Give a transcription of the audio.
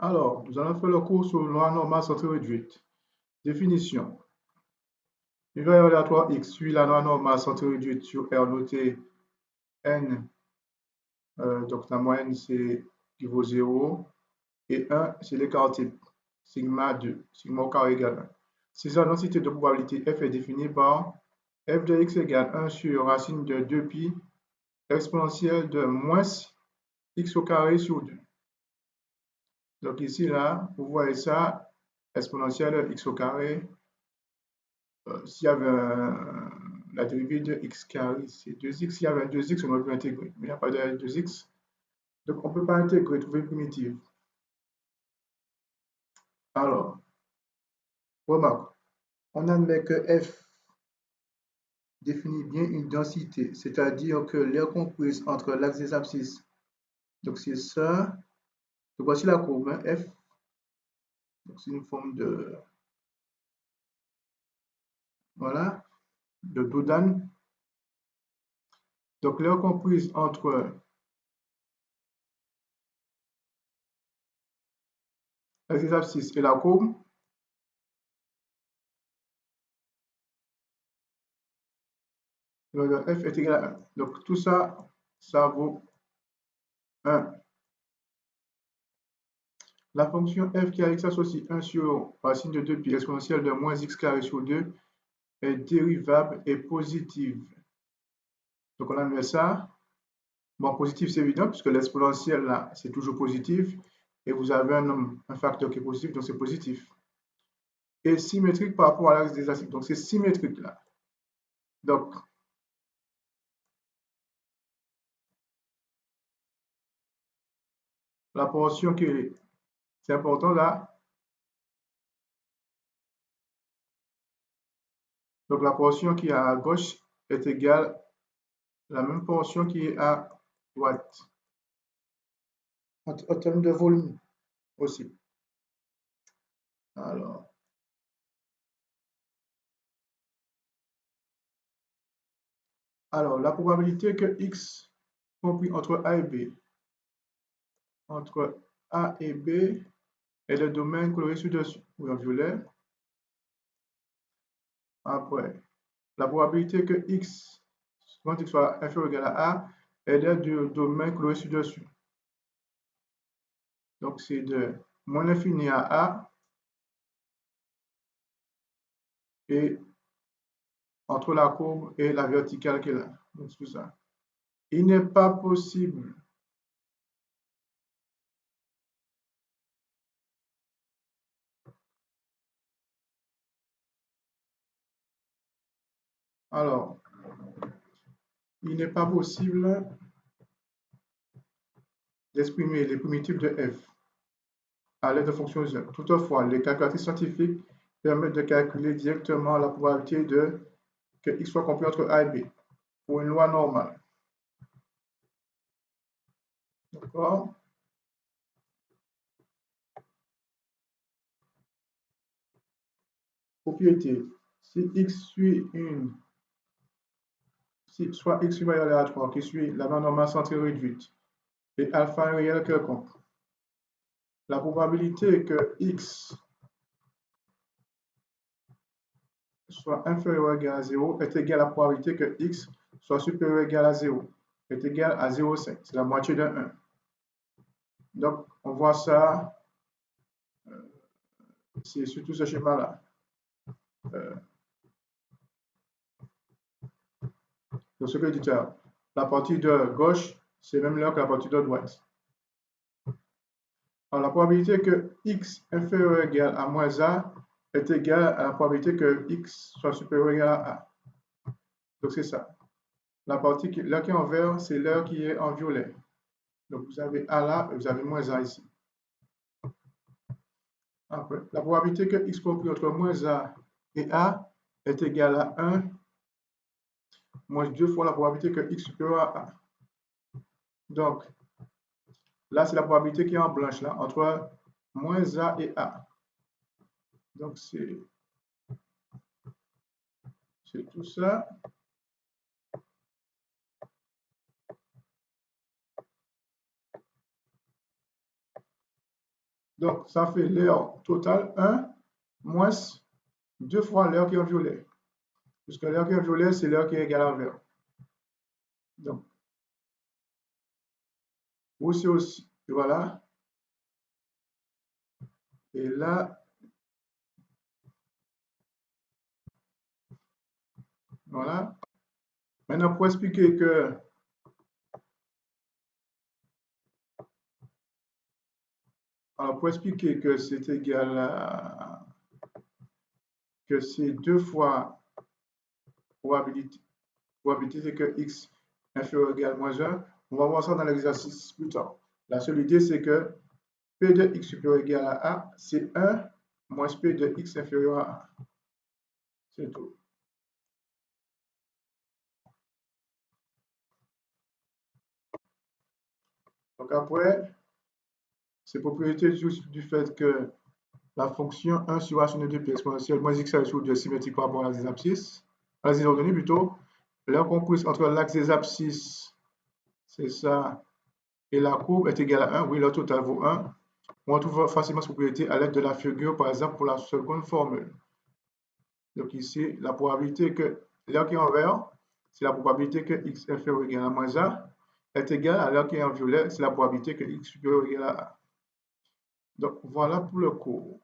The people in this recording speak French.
Alors, nous allons faire le cours sur loi normale centrée réduite. Définition. Une valeur aléatoire x suit la loi normale centrée réduite sur R noté n. Donc la moyenne c'est qui vaut 0 et 1 c'est l'écart type sigma 2, sigma au carré égale 1. Si la densité de probabilité f est définie par f de x égale 1 sur racine de 2pi exponentielle de moins x au carré sur 2. Donc ici, là, vous voyez ça, exponentielle x au carré. S'il y avait la dérivée de x carré, c'est 2x. S'il y avait un 2x, on aurait pu intégrer. Mais il n'y a pas de 2x. Donc, on ne peut pas intégrer, trouver une primitive. Alors, remarque, on admet que f définit bien une densité, c'est-à-dire que l'aire comprise entre l'axe des abscisses. Donc, c'est ça. Donc, voici la courbe, hein, f. Donc, c'est une forme de, voilà, de Dodan. Donc, l'aire comprise entre l'axe des abscisses et la courbe, le f est égal à 1. Donc, tout ça, ça vaut 1. La fonction f qui a x associe 1 sur racine de 2pi exponentielle de moins x carré sur 2 est dérivable et positive. Donc, on admet ça. Bon, positif, c'est évident, puisque l'exponentielle, là, c'est toujours positif. Et vous avez un facteur qui est positif, donc c'est positif. Et symétrique par rapport à l'axe des abscisses. Donc, c'est symétrique, là. Donc, la portion qui est, c'est important, là. Donc, la portion qui est à gauche est égale à la même portion qui est à droite. En termes de volume aussi. Alors, la probabilité que x compris entre A et B, entre A et B est le domaine coloré sur-dessus, ou en violet. Après, la probabilité que x, quand x soit inférieur ou égal à A, est le domaine coloré sur-dessus. Donc, c'est de moins l'infini à A et entre la courbe et la verticale qui est là. Donc, c'est ça. Il n'est pas possible alors, il n'est pas possible d'exprimer les primitives de f à l'aide de fonctions Z. Toutefois, les calculatrices scientifiques permettent de calculer directement la probabilité que x soit compris entre A et B pour une loi normale. D'accord? Propriété. Si x suit soit x suit une valeur aléatoire qui suit la loi normale centrée réduite et alpha est réel quelconque, la probabilité que x soit inférieur ou égal à 0 est égale à la probabilité que x soit supérieur ou égal à 0 est égale à 0,5. C'est la moitié de 1. Donc, on voit ça, c'est surtout ce schéma-là. Donc, ce que je dis, la partie de gauche, c'est même là que la partie de droite. Alors, la probabilité que x inférieur ou égal à moins a est égale à la probabilité que x soit supérieur ou égal à a. Donc, c'est ça. La partie là qui est en vert, c'est l'heure qui est en violet. Donc, vous avez a là et vous avez moins a ici. Après, la probabilité que x compris entre moins a et a est égale à 1 moins 2 fois la probabilité que x supérieur à a. Donc, là, c'est la probabilité qui est en blanche, là, entre moins a et a. Donc, c'est tout ça. Donc, ça fait l'air total 1 moins 2 fois l'air qui est en violet. Puisque l'air qui est en violet, c'est l'air qui est égal à vert. Donc, aussi, voilà. Et là, voilà. Maintenant, pour expliquer que c'est égal à, que c'est 2 fois probabilité, c'est que x inférieur ou égal à moins 1, on va voir ça dans l'exercice plus tard. La seule idée, c'est que P de x supérieur ou égal à A, c'est 1 moins P de x inférieur à A. C'est tout. Donc après, c'est propriété du fait que la fonction 1 sur h de pi exponentielle moins x sur 2 symétrique par rapport à l'axe des abscisses, à l'axe des ordonnées plutôt, l'aire comprise entre l'axe des abscisses, c'est ça, et la courbe est égale à 1, oui, le total vaut 1. On retrouve facilement cette propriété à l'aide de la figure, par exemple, pour la seconde formule. Donc ici, la probabilité que l'aire qui est en vert, c'est la probabilité que x inférieur ou égal à moins 1 est égale à l'aire qui est en violet, c'est la probabilité que x supérieur ou égal à 1. Donc voilà pour le cours.